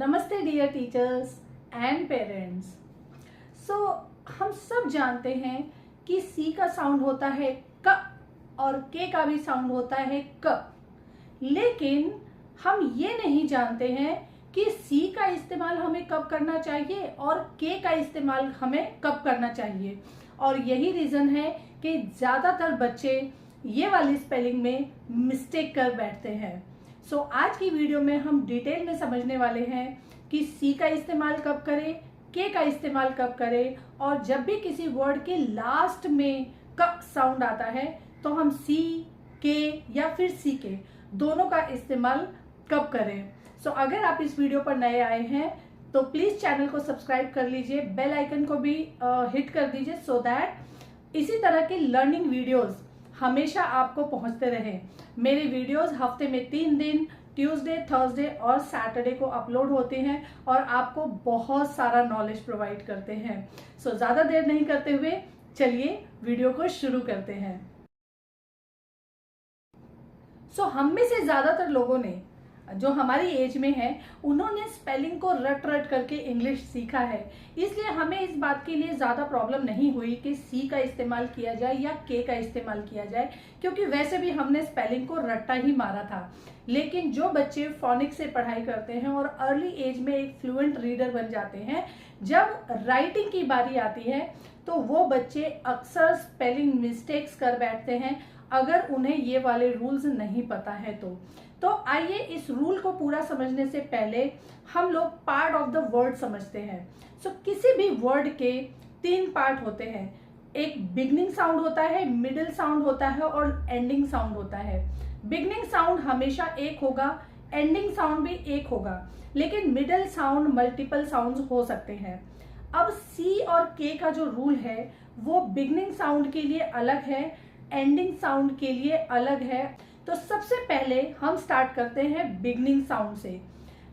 नमस्ते dear teachers and parents. सो हम सब जानते हैं कि सी का साउंड होता है क और के का भी साउंड होता है क, लेकिन हम ये नहीं जानते हैं कि सी का इस्तेमाल हमें कब करना चाहिए और के का इस्तेमाल हमें कब करना चाहिए। और यही रीज़न है कि ज़्यादातर बच्चे ये वाली स्पेलिंग में मिस्टेक कर बैठते हैं। सो आज की वीडियो में हम डिटेल में समझने वाले हैं कि सी का इस्तेमाल कब करें, के का इस्तेमाल कब करें, और जब भी किसी वर्ड के लास्ट में क साउंड आता है तो हम सी, के या फिर सी के दोनों का इस्तेमाल कब करें। सो अगर आप इस वीडियो पर नए आए हैं तो प्लीज चैनल को सब्सक्राइब कर लीजिए, बेल आइकन को भी हिट कर दीजिए सो दैट इसी तरह के लर्निंग वीडियोस हमेशा आपको पहुंचते रहे। मेरे वीडियोस हफ्ते में 3 दिन ट्यूसडे, थर्सडे और सैटरडे को अपलोड होते हैं और आपको बहुत सारा नॉलेज प्रोवाइड करते हैं। सो ज्यादा देर नहीं करते हुए चलिए वीडियो को शुरू करते हैं। सो हम में से ज्यादातर लोगों ने जो हमारी एज में है उन्होंने स्पेलिंग को रट रट करके इंग्लिश सीखा है, इसलिए हमें इस बात के लिए ज़्यादा प्रॉब्लम नहीं हुई कि सी का इस्तेमाल किया जाए या के का इस्तेमाल किया जाए, क्योंकि वैसे भी हमने स्पेलिंग को रट्टा ही मारा था। लेकिन जो बच्चे फोनिक्स से पढ़ाई करते हैं और अर्ली एज में एक फ्लुएंट रीडर बन जाते हैं, जब राइटिंग की बारी आती है तो वो बच्चे अक्सर स्पेलिंग मिस्टेक्स कर बैठते हैं अगर उन्हें ये वाले रूल्स नहीं पता है तो आइए इस रूल को पूरा समझने से पहले हम लोग पार्ट ऑफ द वर्ड समझते हैं। सो किसी भी वर्ड के 3 पार्ट होते हैं। एक बिगनिंग साउंड होता है, मिडिल साउंड होता है और एंडिंग साउंड होता है। बिगनिंग साउंड हमेशा एक होगा, एंडिंग साउंड भी एक होगा, लेकिन मिडिल साउंड मल्टीपल साउंड्स हो सकते हैं। अब सी और के का जो रूल है वो बिगनिंग साउंड के लिए अलग है, एंडिंग साउंड के लिए अलग है। तो सबसे पहले हम स्टार्ट करते हैं बिगनिंग साउंड से।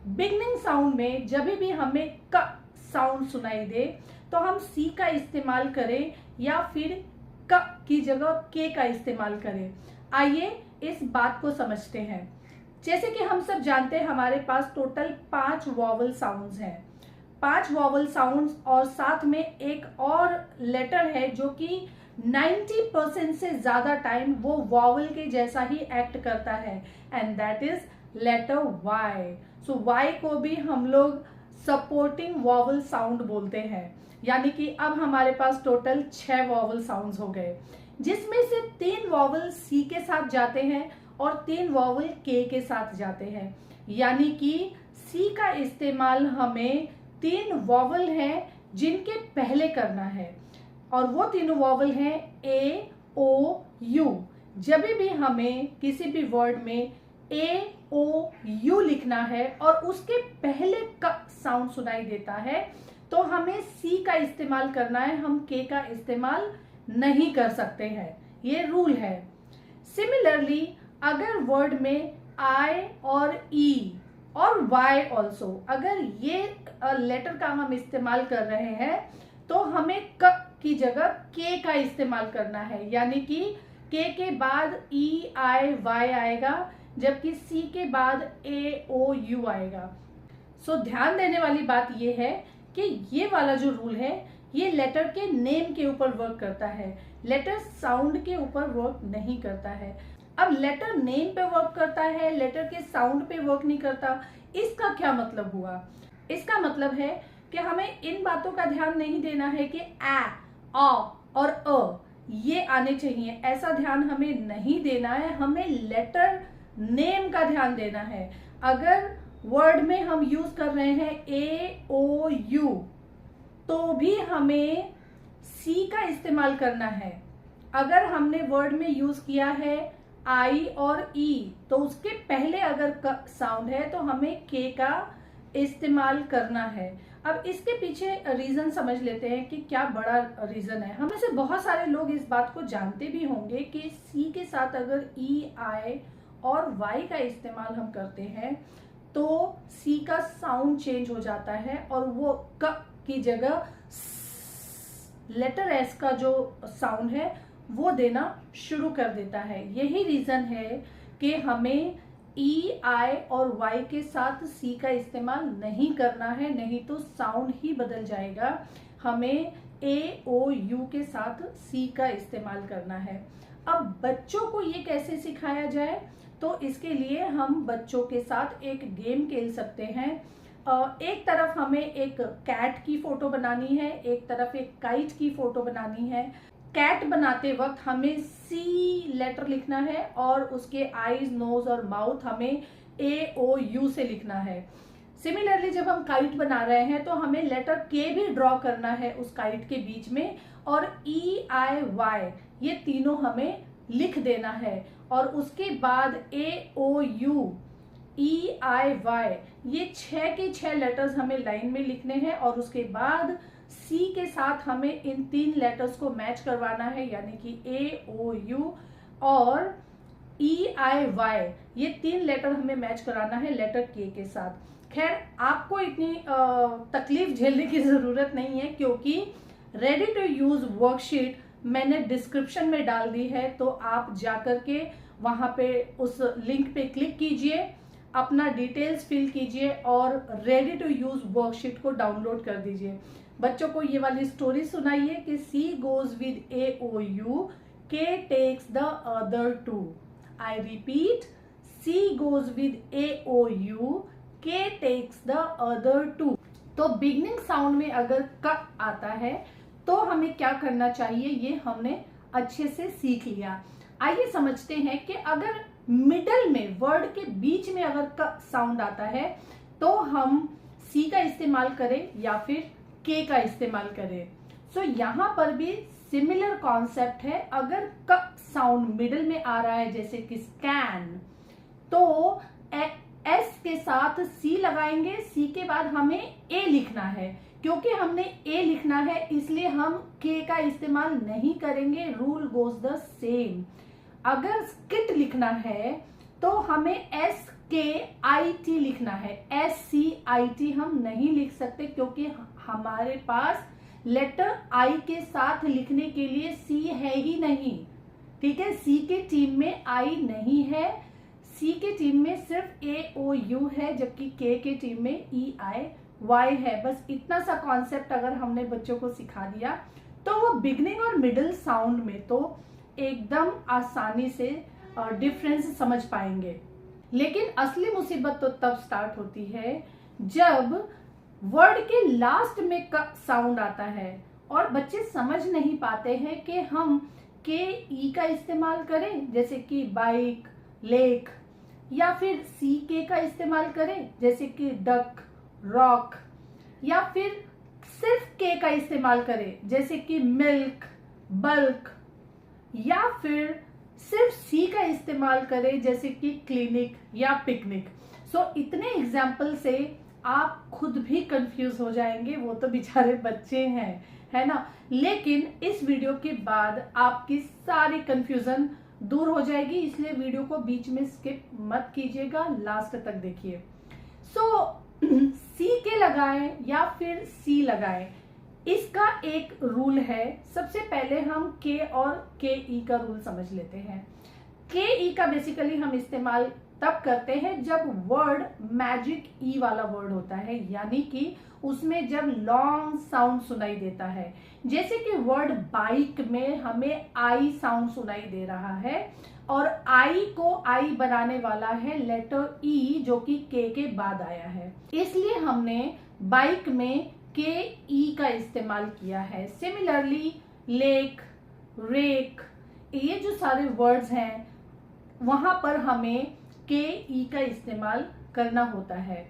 बिगनिंग साउंड में जब भी हमें क साउंड सुनाई दे तो हम सी का इस्तेमाल करें या फिर क की जगह के का इस्तेमाल करें। आइए इस बात को समझते हैं। जैसे कि हम सब जानते हैं हमारे पास टोटल 5 वॉवल साउंड्स हैं। 5 वॉवल साउंड्स और साथ में एक और लेटर है जो कि 90% से ज्यादा टाइम वो वॉवल के जैसा ही एक्ट करता है, and that is letter y. So y को भी हम लोग सपोर्टिंग वॉवल साउंड बोलते हैं। यानी कि अब हमारे पास टोटल 6 वॉवल साउंड्स हो गए, जिसमें से 3 वॉवल सी के साथ जाते हैं और 3 वॉवल के साथ जाते हैं। यानी कि सी का इस्तेमाल हमें 3 वॉवल हैं जिनके पहले करना है, और वो तीनों वॉवल हैं ए, ओ, यू। जब भी हमें किसी भी वर्ड में ए, ओ, यू लिखना है और उसके पहले का साउंड सुनाई देता है तो हमें सी का इस्तेमाल करना है, हम के का इस्तेमाल नहीं कर सकते हैं। ये रूल है। सिमिलरली अगर वर्ड में आई और ई और वाई ऑल्सो, अगर ये लेटर का हम इस्तेमाल कर रहे हैं तो हमें क की जगह के का इस्तेमाल करना है। यानी कि के बाद ई, आई, वाई आएगा, जबकि सी के बाद ए, ओ, यू आएगा। सो ध्यान देने वाली बात ये है कि ये वाला जो रूल है ये लेटर के नेम के ऊपर वर्क करता है, लेटर साउंड के ऊपर वर्क नहीं करता है। अब लेटर नेम पे वर्क करता है, लेटर के साउंड पे वर्क नहीं करता। इसका क्या मतलब हुआ? इसका मतलब है कि हमें इन बातों का ध्यान नहीं देना है कि आ और अ ये आने चाहिए, ऐसा ध्यान हमें नहीं देना है। हमें लेटर नेम का ध्यान देना है। अगर वर्ड में हम यूज कर रहे हैं ए, ओ, यू, तो भी हमें सी का इस्तेमाल करना है। अगर हमने वर्ड में यूज किया है आई और ई तो उसके पहले अगर क साउंड है तो हमें के का इस्तेमाल करना है। अब इसके पीछे रीजन समझ लेते हैं कि क्या बड़ा रीजन है। हम में से बहुत सारे लोग इस बात को जानते भी होंगे कि सी के साथ अगर ई, आई और वाई का इस्तेमाल हम करते हैं तो सी का साउंड चेंज हो जाता है और वो क की जगह लेटर एस का जो साउंड है वो देना शुरू कर देता है। यही रीजन है कि हमें ई, आई और वाई के साथ सी का इस्तेमाल नहीं करना है, नहीं तो साउंड ही बदल जाएगा। हमें ए, ओ, यू के साथ सी का इस्तेमाल करना है। अब बच्चों को ये कैसे सिखाया जाए, तो इसके लिए हम बच्चों के साथ एक गेम खेल सकते हैं। एक तरफ हमें एक कैट की फोटो बनानी है, एक तरफ एक काइट की फोटो बनानी है। कैट बनाते वक्त हमें सी लेटर लिखना है और उसके आईज, नोज और माउथ हमें ए, ओ, यू से लिखना है। सिमिलरली जब हम काइट बना रहे हैं तो हमें लेटर के भी ड्रॉ करना है उस काइट के बीच में, और ई, आई, वाई ये तीनों हमें लिख देना है। और उसके बाद ए, O, you, E, I, Y ये 6 के 6 लेटर्स हमें लाइन में लिखने हैं, और उसके बाद सी के साथ हमें इन 3 लेटर्स को मैच करवाना है, यानी कि ए, ओ, यू और ई, आई, वाई ये 3 लेटर हमें मैच कराना है लेटर के साथ। खैर आपको इतनी तकलीफ झेलने की जरूरत नहीं है, क्योंकि रेडी टू यूज वर्कशीट मैंने डिस्क्रिप्शन में डाल दी है, तो आप जाकर के वहां पे उस लिंक पे क्लिक कीजिए, अपना डिटेल्स फिल कीजिए और रेडी टू यूज वर्कशीट को डाउनलोड कर दीजिए। बच्चों को ये वाली स्टोरी सुनाइए कि C goes with A, O, U, K takes the other two. I repeat, C goes with A, O, U, K takes the other two. तो बिगनिंग साउंड में अगर क आता है तो हमें क्या करना चाहिए, ये हमने अच्छे से सीख लिया। आइए समझते हैं कि अगर मिडल में, वर्ड के बीच में अगर क साउंड आता है तो हम सी का इस्तेमाल करें या फिर के का इस्तेमाल करें। सो यहाँ पर भी सिमिलर कॉन्सेप्ट है। अगर क साउंड मिडल में आ रहा है जैसे कि स्कैन, तो एस के साथ सी लगाएंगे, सी के बाद हमें ए लिखना है। क्योंकि हमने ए लिखना है इसलिए हम के का इस्तेमाल नहीं करेंगे, रूल गोज द सेम। अगर स्किट लिखना है तो हमें एस के आई टी लिखना है, एस सी आई टी हम नहीं लिख सकते, क्योंकि हमारे पास लेटर आई के साथ लिखने के लिए सी है ही नहीं। ठीक है, सी के टीम में आई नहीं है, सी के टीम में सिर्फ ए, ओ, यू है, जबकि के टीम में ई, आई, वाई है। बस इतना सा कॉन्सेप्ट अगर हमने बच्चों को सिखा दिया तो वो बिगनिंग और मिडिल साउंड में तो एकदम आसानी से डिफरेंस समझ पाएंगे। लेकिन असली मुसीबत तो तब स्टार्ट होती है जब वर्ड के लास्ट में क साउंड आता है और बच्चे समझ नहीं पाते हैं कि हम के, ई का इस्तेमाल करें जैसे कि बाइक, लेक, या फिर सी के का इस्तेमाल करें जैसे कि डक, रॉक, या फिर सिर्फ के का इस्तेमाल करें जैसे कि मिल्क, बल्क, या फिर सिर्फ सी का इस्तेमाल करें जैसे कि क्लिनिक या पिकनिक। सो इतने एग्जाम्पल से आप खुद भी कंफ्यूज हो जाएंगे, वो तो बेचारे बच्चे हैं, है ना। लेकिन इस वीडियो के बाद आपकी सारी कंफ्यूजन दूर हो जाएगी, इसलिए वीडियो को बीच में स्किप मत कीजिएगा, लास्ट तक देखिए। सो सी के लगाएं या फिर सी लगाएं, इसका एक रूल है। सबसे पहले हम के और के ई का रूल समझ लेते हैं। के ई का बेसिकली हम इस्तेमाल तब करते हैं जब वर्ड मैजिक ई वाला वर्ड होता है, यानी कि उसमें जब लॉन्ग साउंड सुनाई देता है। जैसे कि वर्ड बाइक में हमें आई साउंड सुनाई दे रहा है और आई को आई बनाने वाला है लेटर ई, जो कि के बाद आया है, इसलिए हमने बाइक में के ई का इस्तेमाल किया है। सिमिलरली लेक, रेक, ये जो सारे वर्ड्स हैं वहां पर हमें के ई का इस्तेमाल करना होता है।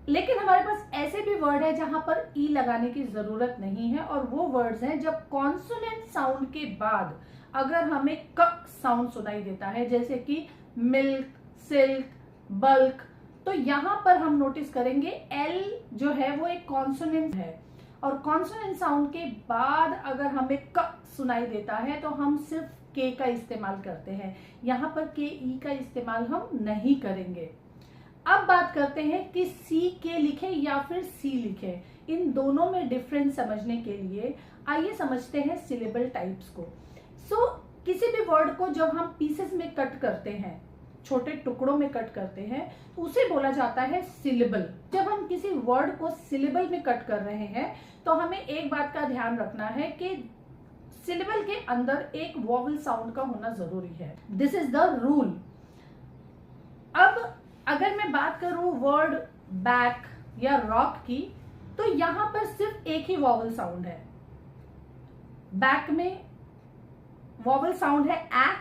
लेकिन हमारे पास ऐसे भी वर्ड है जहां पर ई लगाने की जरूरत नहीं है, और वो वर्ड्स हैं जब कॉन्सोनेंट साउंड के बाद अगर हमें क साउंड सुनाई देता है, जैसे कि मिल्क, सिल्क, बल्क, तो यहाँ पर हम नोटिस करेंगे एल जो है वो एक कॉन्सोनेंट है, और कॉन्सोनेंट साउंड के बाद अगर हमें क सुनाई देता है तो हम सिर्फ के का इस्तेमाल करते हैं। यहाँ पर के ई का इस्तेमाल हम नहीं करेंगे। अब बात करते हैं कि सी के लिखे या फिर सी लिखे, इन दोनों में डिफरेंस समझने के लिए आइए समझते हैं सिलेबल टाइप्स को। सो किसी भी वर्ड को जब हम पीसेस में कट करते हैं, छोटे टुकड़ों में कट करते हैं तो उसे बोला जाता है सिलेबल। जब हम किसी वर्ड को सिलेबल में कट कर रहे हैं तो हमें एक बात का ध्यान रखना है कि सिलेबल के अंदर एक वॉवल साउंड का होना जरूरी है। This is the rule. अब अगर मैं बात करूं वर्ड बैक या रॉक की, तो यहां पर सिर्फ एक ही वॉवल साउंड है। बैक में वॉवल साउंड है ए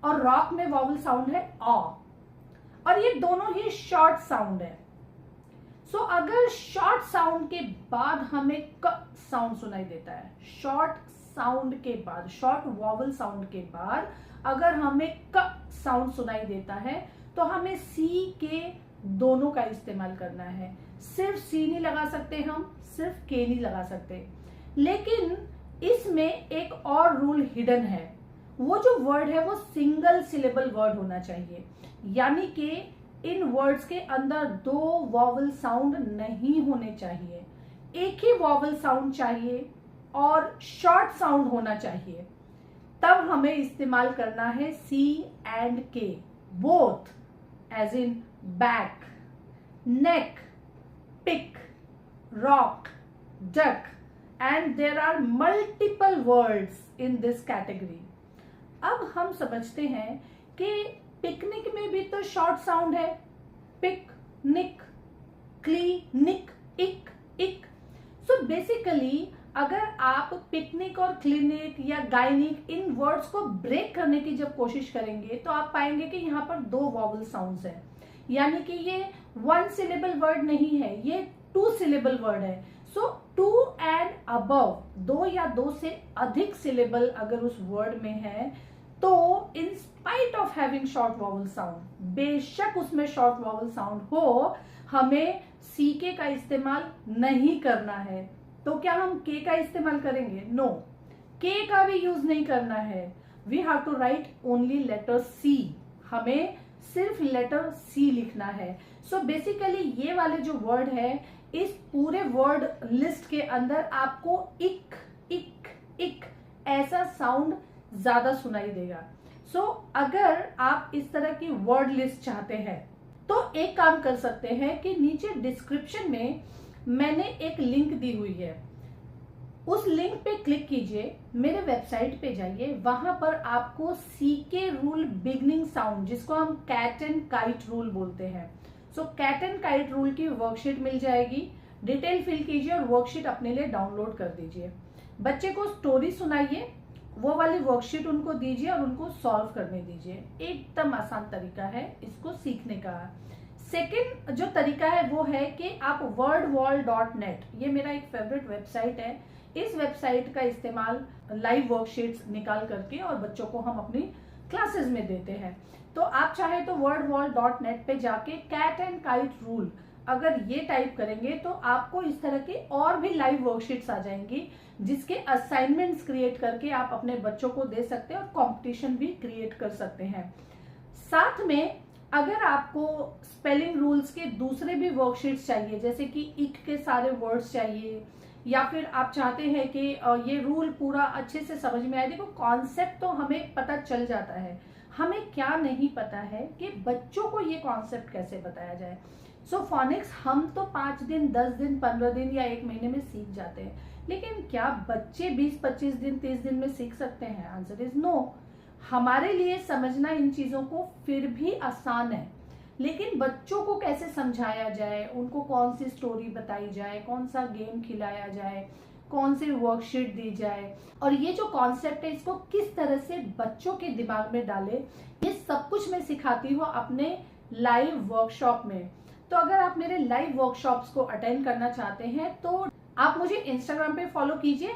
और रॉक में वॉवल साउंड है ऑ, और ये दोनों ही शॉर्ट साउंड है। सो अगर शॉर्ट साउंड के बाद हमें क साउंड सुनाई देता है, शॉर्ट साउंड के बाद, शॉर्ट वॉवल साउंड के बाद अगर हमें क साउंड सुनाई देता है तो हमें सी के दोनों का इस्तेमाल करना है। सिर्फ सी नहीं लगा सकते हम, सिर्फ के नहीं लगा सकते। लेकिन इसमें एक और रूल हिडन है। वो जो वर्ड है वो सिंगल सिलेबल वर्ड होना चाहिए, यानी कि इन वर्ड्स के अंदर दो वॉवल साउंड नहीं होने चाहिए। एक ही वॉवल साउंड चाहिए और शॉर्ट साउंड होना चाहिए। तब हमें इस्तेमाल करना है c and k, both, as in back, neck, pick, rock, duck, and there are multiple words in this category. अब हम समझते हैं कि पिकनिक में भी तो शॉर्ट साउंड है, पिक, निक, क्ली, निक, इक, इक। सो बेसिकली अगर आप पिकनिक और क्लिनिक या गायनिक इन वर्ड्स को ब्रेक करने की जब कोशिश करेंगे तो आप पाएंगे कि यहाँ पर दो वॉवल साउंड्स हैं, यानी कि ये वन सिलेबल वर्ड नहीं है, ये टू सिलेबल वर्ड है। सो टू एंड अबव, दो या दो से अधिक सिलेबल अगर उस वर्ड में है तो in spite of having short vowel sound, बेशक उसमें शॉर्ट वॉवल साउंड हो, हमें सी के का इस्तेमाल नहीं करना है। तो क्या हम के का इस्तेमाल करेंगे? नो, के का भी यूज नहीं करना है। We have to write only letter C, हमें सिर्फ लेटर सी लिखना है। सो बेसिकली ये वाले जो वर्ड है, इस पूरे वर्ड लिस्ट के अंदर आपको इक, इक, इक ऐसा साउंड ज्यादा सुनाई देगा। सो अगर आप इस तरह की वर्ड लिस्ट चाहते हैं तो एक काम कर सकते हैं कि नीचे डिस्क्रिप्शन में मैंने एक लिंक दी हुई है, उस लिंक पे क्लिक कीजिए, मेरे वेबसाइट पे जाइए, वहां पर आपको सीके रूल बिगनिंग साउंड, जिसको हम कैट एंड काइट रूल बोलते हैं, so cat and kite rule की वर्कशीट मिल जाएगी। डिटेल फिल कीजिए और वर्कशीट अपने लिए डाउनलोड कर दीजिए। बच्चे को स्टोरी सुनाइए, वो वाली वर्कशीट उनको दीजिए और उनको सॉल्व करने दीजिए। एकदम आसान तरीका है इसको सीखने का। सेकेंड जो तरीका है वो है कि आप wordwall.net, ये मेरा एक फेवरेट वेबसाइट है, इस वेबसाइट का इस्तेमाल लाइव वर्कशीट्स निकाल करके और बच्चों को हम अपनी क्लासेस में देते हैं। तो आप चाहे तो wordwall.net पे जाके कैट एंड काइट रूल अगर ये टाइप करेंगे तो आपको इस तरह की और भी लाइव वर्कशीट्स आ जाएंगी, जिसके असाइनमेंट्स क्रिएट करके आप अपने बच्चों को दे सकते हैं और कंपटीशन भी क्रिएट कर सकते हैं। साथ में अगर आपको स्पेलिंग रूल्स के दूसरे भी वर्कशीट्स चाहिए, जैसे कि इक के सारे वर्ड्स चाहिए, या फिर आप चाहते हैं कि ये रूल पूरा अच्छे से समझ में आए। देखो, कॉन्सेप्ट तो हमें पता चल जाता है, हमें क्या नहीं पता है कि बच्चों को ये कॉन्सेप्ट कैसे बताया जाए। सो फोनिक्स हम तो 5 दिन, 10 दिन, 15 दिन या 1 महीने में सीख जाते हैं, लेकिन क्या बच्चे 20-25 दिन, 30 दिन में सीख सकते हैं? Answer is no. हमारे लिए समझना इन चीजों को फिर भी आसान है, लेकिन बच्चों को कैसे समझाया जाए, उनको कौन सी स्टोरी बताई जाए, कौन सा गेम खिलाया जाए, कौन सी वर्कशीट दी जाए, और ये जो कॉन्सेप्ट है इसको किस तरह से बच्चों के दिमाग में डाले, ये सब कुछ मैं सिखाती हूँ अपने लाइव वर्कशॉप में। तो अगर आप मेरे लाइव वर्कशॉप्स को अटेंड करना चाहते हैं तो आप मुझे इंस्टाग्राम पे फॉलो कीजिए,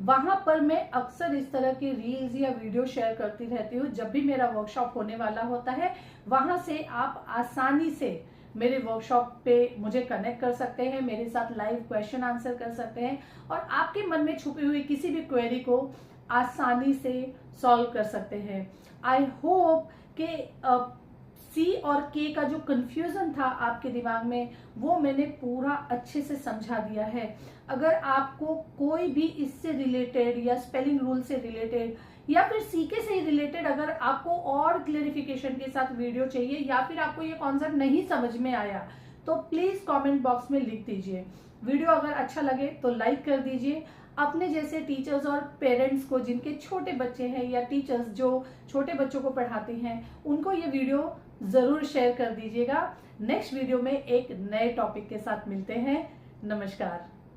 वहां पर मैं अक्सर इस तरह की रील्स या वीडियो शेयर करती रहती हूँ। जब भी मेरा वर्कशॉप होने वाला होता है, वहां से आप आसानी से मेरे वर्कशॉप पे मुझे कनेक्ट कर सकते हैं, मेरे साथ लाइव क्वेश्चन आंसर कर सकते हैं और आपके मन में छुपी हुई किसी भी क्वेरी को आसानी से सॉल्व कर सकते हैं। आई होप कि सी और के का जो कंफ्यूजन था आपके दिमाग में, वो मैंने पूरा अच्छे से समझा दिया है। अगर आपको कोई भी इससे रिलेटेड या स्पेलिंग रूल से रिलेटेड या फिर सीके से रिलेटेड अगर आपको और क्लेरिफिकेशन के साथ वीडियो चाहिए या फिर आपको ये कॉन्सेप्ट नहीं समझ में आया तो प्लीज कमेंट बॉक्स में लिख दीजिए। वीडियो अगर अच्छा लगे तो लाइक कर दीजिए। अपने जैसे टीचर्स और पेरेंट्स को जिनके छोटे बच्चे हैं या टीचर्स जो छोटे बच्चों को पढ़ाते हैं उनको ये वीडियो जरूर शेयर कर दीजिएगा। नेक्स्ट वीडियो में एक नए टॉपिक के साथ मिलते हैं। नमस्कार।